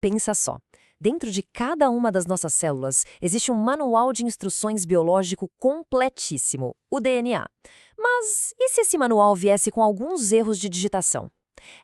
Pensa só. Dentro de cada uma das nossas células existe um manual de instruções biológico completíssimo, o DNA. Mas e se esse manual viesse com alguns erros de digitação?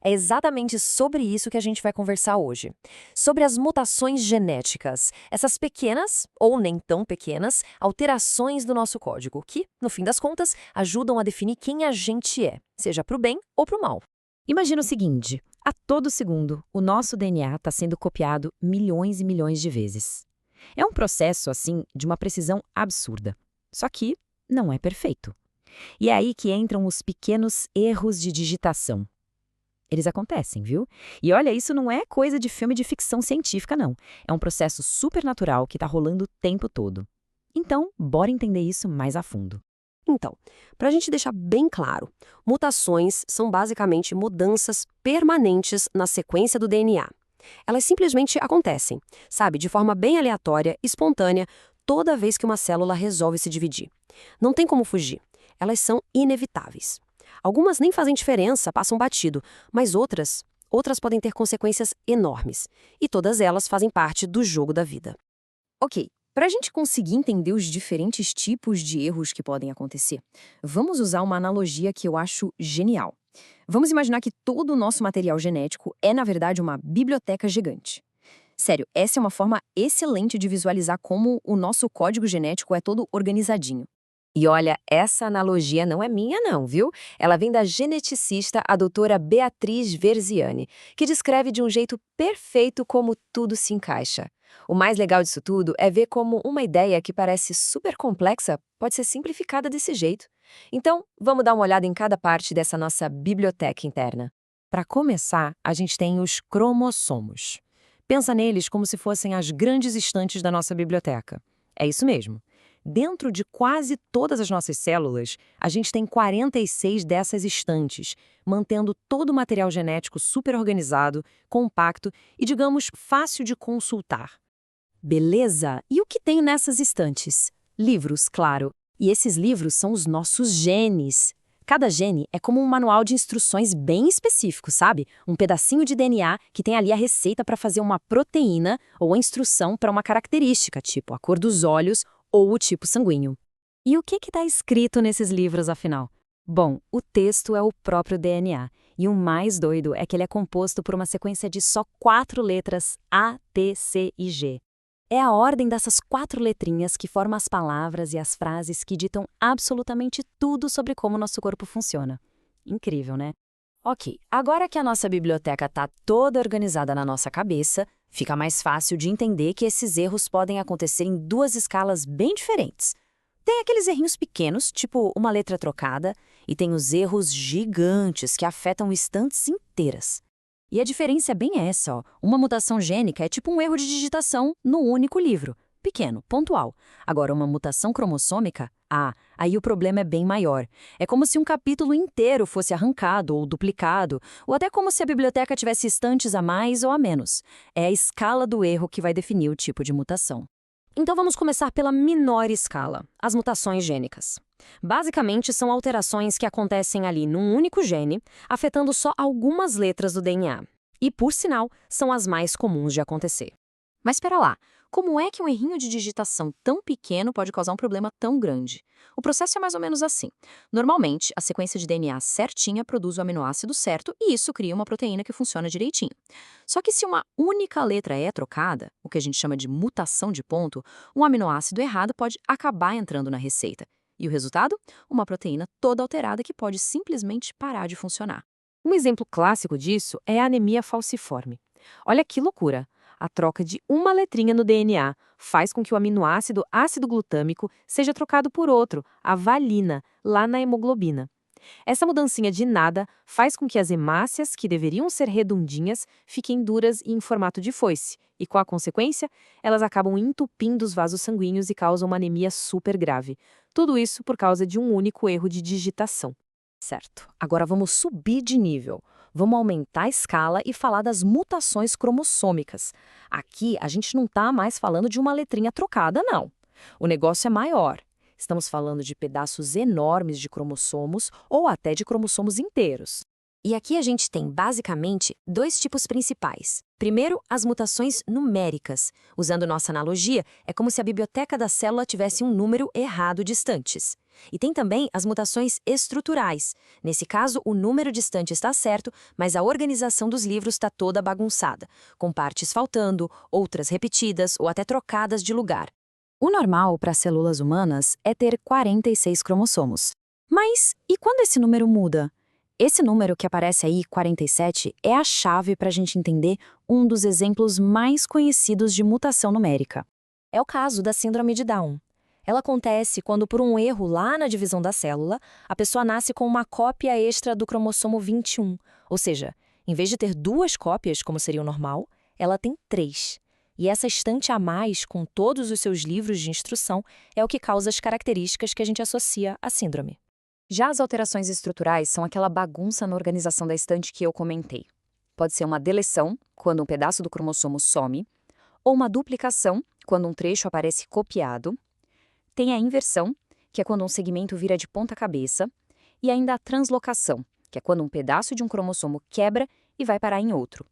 É exatamente sobre isso que a gente vai conversar hoje. Sobre as mutações genéticas, essas pequenas, ou nem tão pequenas, alterações do nosso código, que, no fim das contas, ajudam a definir quem a gente é, seja para o bem ou para o mal. Imagina o seguinte: a todo segundo, o nosso DNA está sendo copiado milhões e milhões de vezes. É um processo, assim, de uma precisão absurda. Só que não é perfeito. E é aí que entram os pequenos erros de digitação. Eles acontecem, viu? E olha, isso não é coisa de filme de ficção científica, não. É um processo supernatural que está rolando o tempo todo. Então, bora entender isso mais a fundo. Então, para a gente deixar bem claro, mutações são basicamente mudanças permanentes na sequência do DNA. Elas simplesmente acontecem, sabe, de forma bem aleatória, espontânea, toda vez que uma célula resolve se dividir. Não tem como fugir. Elas são inevitáveis. Algumas nem fazem diferença, passam batido, mas outras podem ter consequências enormes. E todas elas fazem parte do jogo da vida. Ok, para a gente conseguir entender os diferentes tipos de erros que podem acontecer, vamos usar uma analogia que eu acho genial. Vamos imaginar que todo o nosso material genético é, na verdade, uma biblioteca gigante. Sério, essa é uma forma excelente de visualizar como o nosso código genético é todo organizadinho. E olha, essa analogia não é minha não, viu? Ela vem da geneticista, a doutora Beatriz Verziani, que descreve de um jeito perfeito como tudo se encaixa. O mais legal disso tudo é ver como uma ideia que parece super complexa pode ser simplificada desse jeito. Então, vamos dar uma olhada em cada parte dessa nossa biblioteca interna. Para começar, a gente tem os cromossomos. Pensa neles como se fossem as grandes estantes da nossa biblioteca. É isso mesmo. Dentro de quase todas as nossas células, a gente tem 46 dessas estantes, mantendo todo o material genético super organizado, compacto e, digamos, fácil de consultar. Beleza? E o que tem nessas estantes? Livros, claro. E esses livros são os nossos genes. Cada gene é como um manual de instruções bem específico, sabe? Um pedacinho de DNA que tem ali a receita para fazer uma proteína ou a instrução para uma característica, tipo a cor dos olhos ou o tipo sanguíneo. E o que está escrito nesses livros, afinal? Bom, o texto é o próprio DNA. E o mais doido é que ele é composto por uma sequência de só 4 letras A, T, C e G. É a ordem dessas 4 letrinhas que forma as palavras e as frases que ditam absolutamente tudo sobre como nosso corpo funciona. Incrível, né? Ok, agora que a nossa biblioteca está toda organizada na nossa cabeça, fica mais fácil de entender que esses erros podem acontecer em 2 escalas bem diferentes. Tem aqueles errinhos pequenos, tipo uma letra trocada, e tem os erros gigantes que afetam estantes inteiras. E a diferença é bem essa, ó. Uma mutação gênica é tipo um erro de digitação no único livro. Pequeno, pontual. Agora, uma mutação cromossômica? Aí o problema é bem maior. É como se um capítulo inteiro fosse arrancado ou duplicado, ou até como se a biblioteca tivesse estantes a mais ou a menos. É a escala do erro que vai definir o tipo de mutação. Então vamos começar pela menor escala, as mutações gênicas. Basicamente, são alterações que acontecem ali num único gene, afetando só algumas letras do DNA. E, por sinal, são as mais comuns de acontecer. Mas espera lá, como é que um errinho de digitação tão pequeno pode causar um problema tão grande? O processo é mais ou menos assim. Normalmente, a sequência de DNA certinha produz o aminoácido certo e isso cria uma proteína que funciona direitinho. Só que se uma única letra é trocada, o que a gente chama de mutação de ponto, um aminoácido errado pode acabar entrando na receita. E o resultado? Uma proteína toda alterada que pode simplesmente parar de funcionar. Um exemplo clássico disso é a anemia falciforme. Olha que loucura! A troca de uma letrinha no DNA faz com que o aminoácido ácido glutâmico seja trocado por outro, a valina, lá na hemoglobina. Essa mudancinha de nada faz com que as hemácias, que deveriam ser redondinhas, fiquem duras e em formato de foice. E qual a consequência? Elas acabam entupindo os vasos sanguíneos e causam uma anemia super grave. Tudo isso por causa de um único erro de digitação. Certo, agora vamos subir de nível. Vamos aumentar a escala e falar das mutações cromossômicas. Aqui a gente não está mais falando de uma letrinha trocada, não. O negócio é maior. Estamos falando de pedaços enormes de cromossomos ou até de cromossomos inteiros. E aqui a gente tem, basicamente, dois tipos principais. Primeiro, as mutações numéricas. Usando nossa analogia, é como se a biblioteca da célula tivesse um número errado de estantes. E tem também as mutações estruturais. Nesse caso, o número de estantes está certo, mas a organização dos livros está toda bagunçada, com partes faltando, outras repetidas ou até trocadas de lugar. O normal para células humanas é ter 46 cromossomos. Mas e quando esse número muda? Esse número que aparece aí, 47, é a chave para a gente entender um dos exemplos mais conhecidos de mutação numérica. É o caso da síndrome de Down. Ela acontece quando, por um erro lá na divisão da célula, a pessoa nasce com uma cópia extra do cromossomo 21. Ou seja, em vez de ter 2 cópias, como seria o normal, ela tem 3. E essa estante a mais, com todos os seus livros de instrução, é o que causa as características que a gente associa à síndrome. Já as alterações estruturais são aquela bagunça na organização da estante que eu comentei. Pode ser uma deleção, quando um pedaço do cromossomo some, ou uma duplicação, quando um trecho aparece copiado. Tem a inversão, que é quando um segmento vira de ponta cabeça, e ainda a translocação, que é quando um pedaço de um cromossomo quebra e vai parar em outro.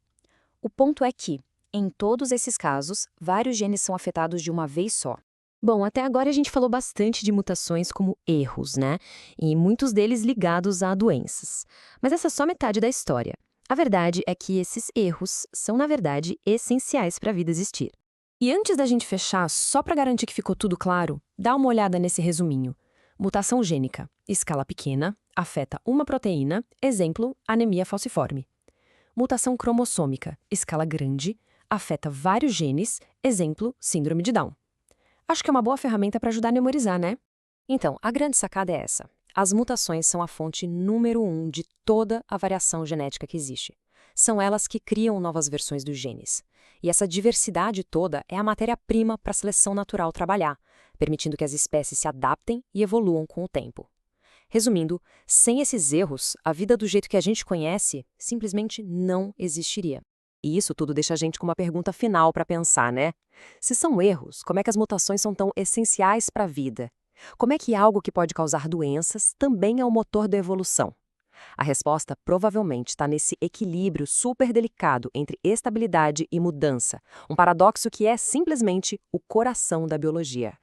O ponto é que, em todos esses casos, vários genes são afetados de uma vez só. Bom, até agora a gente falou bastante de mutações como erros, né? E muitos deles ligados a doenças. Mas essa é só metade da história. A verdade é que esses erros são, na verdade, essenciais para a vida existir. E antes da gente fechar, só para garantir que ficou tudo claro, dá uma olhada nesse resuminho. Mutação gênica, escala pequena, afeta uma proteína, exemplo, anemia falciforme. Mutação cromossômica, escala grande, afeta vários genes, exemplo, síndrome de Down. Acho que é uma boa ferramenta para ajudar a memorizar, né? Então, a grande sacada é essa. As mutações são a fonte número 1 de toda a variação genética que existe. São elas que criam novas versões dos genes. E essa diversidade toda é a matéria-prima para a seleção natural trabalhar, permitindo que as espécies se adaptem e evoluam com o tempo. Resumindo, sem esses erros, a vida do jeito que a gente conhece simplesmente não existiria. E isso tudo deixa a gente com uma pergunta final para pensar, né? Se são erros, como é que as mutações são tão essenciais para a vida? Como é que algo que pode causar doenças também é o motor da evolução? A resposta provavelmente está nesse equilíbrio super delicado entre estabilidade e mudança, um paradoxo que é simplesmente o coração da biologia.